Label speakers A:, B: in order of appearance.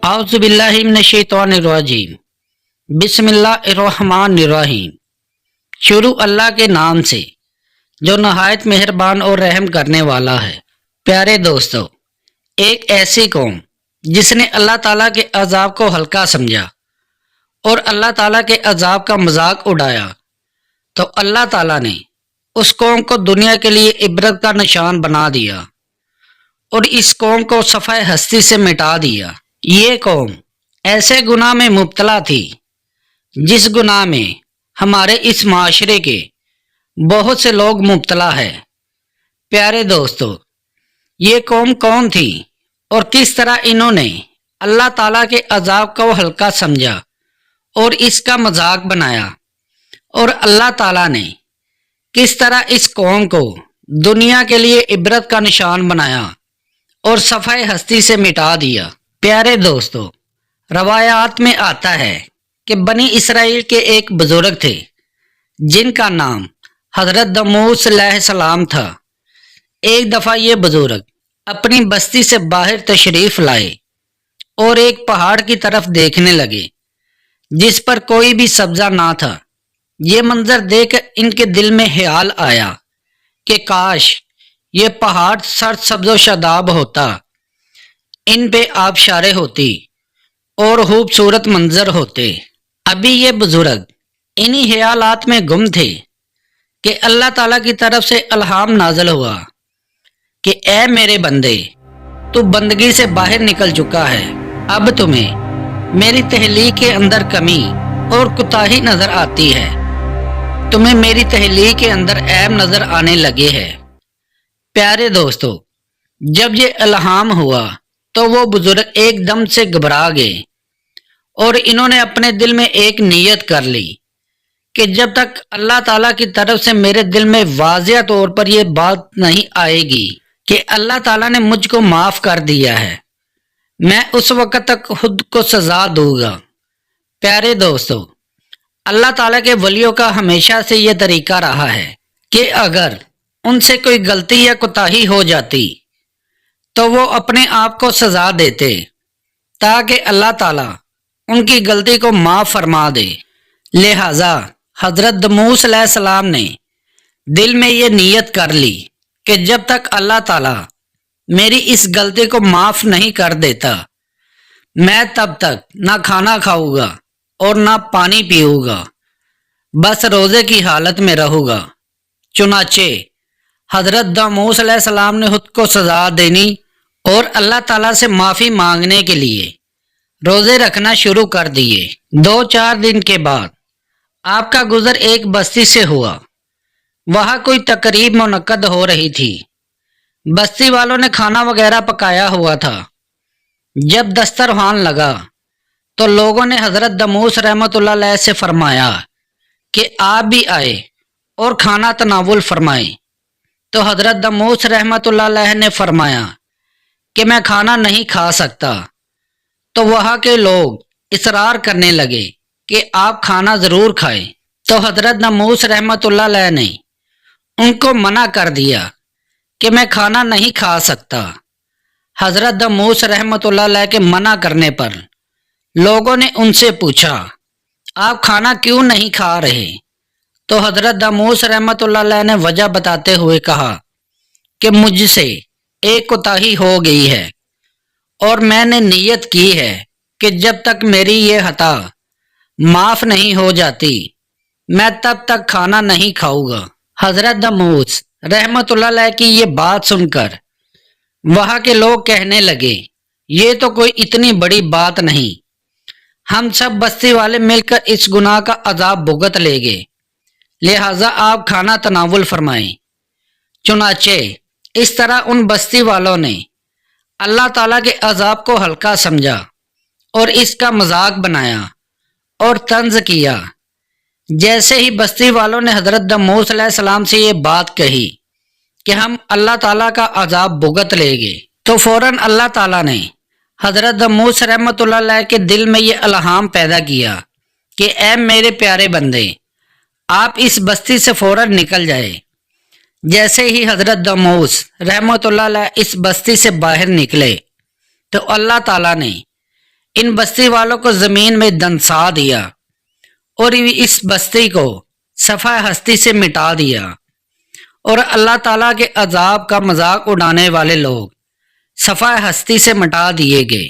A: اعوذ باللہ من الشیطان الرجیم بسم اللہ الرحمن الرحیم۔ شروع اللہ کے نام سے جو نہایت مہربان اور رحم کرنے والا ہے۔ پیارے دوستو، ایک ایسی قوم جس نے اللہ تعالیٰ کے عذاب کو ہلکا سمجھا اور اللہ تعالیٰ کے عذاب کا مذاق اڑایا تو اللہ تعالیٰ نے اس قوم کو دنیا کے لیے عبرت کا نشان بنا دیا اور اس قوم کو صفحہ ہستی سے مٹا دیا۔ یہ قوم ایسے گناہ میں مبتلا تھی جس گناہ میں ہمارے اس معاشرے کے بہت سے لوگ مبتلا ہے۔ پیارے دوستو، یہ قوم کون تھی اور کس طرح انہوں نے اللہ تعالیٰ کے عذاب کو ہلکا سمجھا اور اس کا مذاق بنایا، اور اللہ تعالیٰ نے کس طرح اس قوم کو دنیا کے لیے عبرت کا نشان بنایا اور صفحہ ہستی سے مٹا دیا۔ پیارے دوستو، روایات میں آتا ہے کہ بنی اسرائیل کے ایک بزرگ تھے جن کا نام حضرت دموس علیہ السلام تھا۔ ایک دفعہ یہ بزرگ اپنی بستی سے باہر تشریف لائے اور ایک پہاڑ کی طرف دیکھنے لگے جس پر کوئی بھی سبزہ نہ تھا۔ یہ منظر دیکھ کر ان کے دل میں خیال آیا کہ کاش یہ پہاڑ سرسبز و شاداب ہوتا، ان پہ آبشاریں ہوتی اور خوبصورت منظر ہوتے۔ ابھی یہ بزرگ انہی خیالات میں گم تھے کہ اللہ تعالیٰ کی طرف سے الہام نازل ہوا کہ اے میرے بندے، تو بندگی سے باہر نکل چکا ہے، اب تمہیں میری تخلیق کے اندر کمی اور کوتاہی نظر آتی ہے، تمہیں میری تخلیق کے اندر عیب نظر آنے لگے ہے۔ پیارے دوستو، جب یہ الہام ہوا تو وہ بزرگ ایک دم سے گھبرا گئے اور انہوں نے اپنے دل میں ایک نیت کر لی کہ جب تک اللہ تعالیٰ کی طرف سے میرے دل میں واضح طور پر یہ بات نہیں آئے گی کہ اللہ تعالیٰ نے مجھ کو معاف کر دیا ہے، میں اس وقت تک خود کو سزا دوں گا۔ پیارے دوستو، اللہ تعالیٰ کے ولیوں کا ہمیشہ سے یہ طریقہ رہا ہے کہ اگر ان سے کوئی غلطی یا کوتاہی ہو جاتی تو وہ اپنے آپ کو سزا دیتے تاکہ اللہ تعالیٰ ان کی غلطی کو معاف فرما دے۔ لہٰذا حضرت دموس علیہ السلام نے دل میں یہ نیت کر لی کہ جب تک اللہ تعالیٰ میری اس غلطی کو معاف نہیں کر دیتا، میں تب تک نہ کھانا کھاؤں گا اور نہ پانی پیوں گا، بس روزے کی حالت میں رہوں گا۔ چنانچہ حضرت دموس علیہ السلام نے خود کو سزا دینی اور اللہ تعالیٰ سے معافی مانگنے کے لیے روزے رکھنا شروع کر دیے۔ 2-4 دن کے بعد آپ کا گزر ایک بستی سے ہوا۔ وہاں کوئی تقریب منعقد ہو رہی تھی۔ بستی والوں نے کھانا وغیرہ پکایا ہوا تھا۔ جب دسترخوان لگا تو لوگوں نے حضرت دموس رحمۃ اللہ علیہ سے فرمایا کہ آپ بھی آئے اور کھانا تناول فرمائیں۔ تو حضرت دموس رحمۃ اللہ علیہ نے فرمایا کہ میں کھانا نہیں کھا سکتا۔ تو وہاں کے لوگ اصرار کرنے لگے کہ آپ کھانا ضرور کھائیں۔ تو حضرت دموس رحمۃ اللہ علیہ نے ان کو منع کر دیا کہ میں کھانا نہیں کھا سکتا۔ حضرت دموس رحمۃ اللہ علیہ کے منع کرنے پر لوگوں نے ان سے پوچھا آپ کھانا کیوں نہیں کھا رہے؟ تو حضرت دموس رحمۃ اللہ علیہ نے وجہ بتاتے ہوئے کہا کہ مجھ سے ایک کوتاہی ہو گئی ہے اور میں نے نیت کی ہے کہ جب تک میری یہ خطا معاف نہیں ہو جاتی میں تب تک کھانا نہیں کھاؤں گا۔ حضرت دموس رحمۃ اللہ علیہ کی یہ بات سن کر وہاں کے لوگ کہنے لگے یہ تو کوئی اتنی بڑی بات نہیں، ہم سب بستی والے مل کر اس گناہ کا عذاب بھگت لیں گے، لہٰذا آپ کھانا تناول فرمائیں۔ چنانچہ اس طرح ان بستی والوں نے اللہ تعالیٰ کے عذاب کو ہلکا سمجھا اور اس کا مذاق بنایا اور طنز کیا۔ جیسے ہی بستی والوں نے حضرت دموس علیہ السلام سے یہ بات کہی کہ ہم اللہ تعالیٰ کا عذاب بھگت لیں گے، تو فوراً اللہ تعالیٰ نے حضرت دموس رحمۃ اللہ علیہ کے دل میں یہ الہام پیدا کیا کہ اے میرے پیارے بندے، آپ اس بستی سے فوراً نکل جائے۔ جیسے ہی حضرت دموس رحمۃ اللہ علیہ اس بستی سے باہر نکلے تو اللہ تعالیٰ نے ان بستی والوں کو زمین میں دنسا دیا اور اس بستی کو صفحہ ہستی سے مٹا دیا، اور اللہ تعالیٰ کے عذاب کا مذاق اڑانے والے لوگ صفحہ ہستی سے مٹا دیے گئے۔